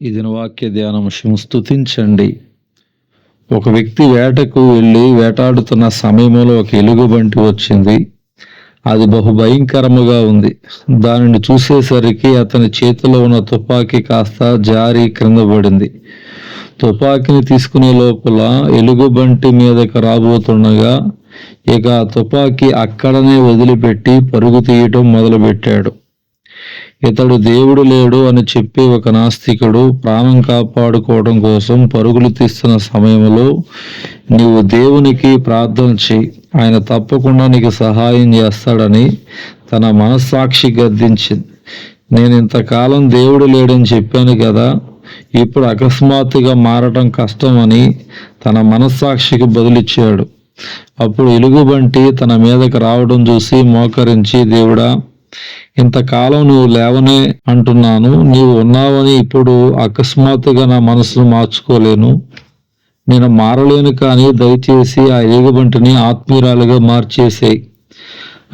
ఈ దిన వాక్య ధ్యానాంశం స్తుతించండి. ఒక వ్యక్తి వేటకు వెళ్ళి వేటాడుతున్న సమయంలో ఒక ఎలుగుబంటి వచ్చింది. అది బహు భయంకరముగా ఉంది. దానిని చూసేసరికి అతని చేతిలో ఉన్న తుపాకీ కాస్త జారి క్రింద పడింది. తుపాకీని తీసుకునే లోపల ఎలుగుబంటి మీదకి రాబోతుండగా ఇక ఆ తుపాకీ అక్కడనే వదిలిపెట్టి పరుగు తీయటం మొదలుపెట్టాడు. ఇతడు దేవుడు లేడు అని చెప్పి ఒక నాస్తికుడు ప్రాణం కాపాడుకోవడం కోసం పరుగులు తీస్తున్న సమయంలో నీవు దేవునికి ప్రార్థన చేయి, ఆయన తప్పకుండా నీకు సహాయం చేస్తాడని తన మనస్సాక్షి గద్దించింది. నేను ఇంతకాలం దేవుడు లేడని చెప్పాను కదా, ఇప్పుడు అకస్మాత్తుగా మారటం కష్టమని తన మనస్సాక్షికి బదులిచ్చాడు. అప్పుడు ఎలుగుబంటి తన మీదకి రావడం చూసి మోకరించి, దేవుడా, ఇంతకాలం నువ్వు లేవనే అంటున్నాను, నీవు ఉన్నావని ఇప్పుడు అకస్మాత్తుగా నా మనసును మార్చుకోలేను, నేను మారలేను, కానీ దయచేసి ఆ ఎలుగుబంటిని ఆత్మీయురాలుగా మార్చేసేయి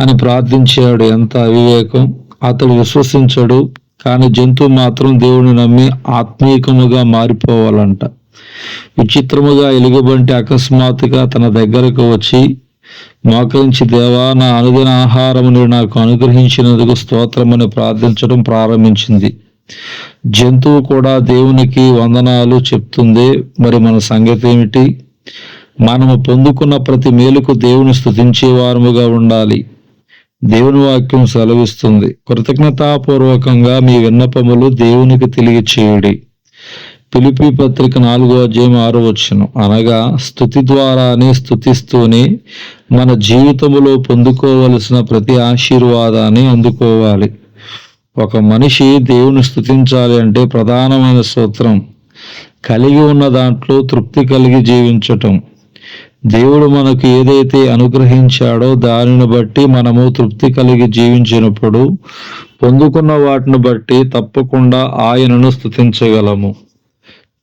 అని ప్రార్థించాడు. ఎంత అవివేకం! అతడు విశ్వసించడు, కానీ జంతువు మాత్రం దేవుని నమ్మి ఆత్మీయముగా మారిపోవాలంట. విచిత్రముగా ఎలుగుబంటి అకస్మాత్తుగా తన దగ్గరకు వచ్చి మోకరించి, దేవా, నా అనుదిన ఆహారము నీవు నాకు అనుగ్రహించినందుకు స్తోత్రమని ప్రార్థించడం ప్రారంభించింది. జంతువు కూడా దేవునికి వందనాలు చెప్తుంది. మరి మన సంగతి ఏమిటి? మనము పొందుకున్న ప్రతి మేలుకు దేవుని స్తుతించే వారముగా ఉండాలి. దేవుని వాక్యం సెలవిస్తుంది, కృతజ్ఞతాపూర్వకంగా మీ విన్నపములు దేవునికి తెలియచేయుడి. ఫిలిప్పీ పత్రిక 4:6 అనగా స్తుతి ద్వారానే, స్తుతిస్తూనే మన జీవితములో పొందుకోవలసిన ప్రతి ఆశీర్వాదాన్ని అందుకోవాలి. ఒక మనిషి దేవుని స్తుతించాలి అంటే ప్రధానమైన సూత్రం కలిగి ఉన్న దాంట్లో తృప్తి కలిగి జీవించటం. దేవుడు మనకు ఏదైతే అనుగ్రహించాడో దానిని బట్టి మనము తృప్తి కలిగి జీవించినప్పుడు పొందుకున్న వాటిని బట్టి తప్పకుండా ఆయనను స్తుతించగలము.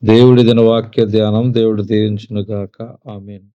దేవుడి దిన వాక్య ధ్యానం దేవుడు దీవించును గాక. ఆమేన్.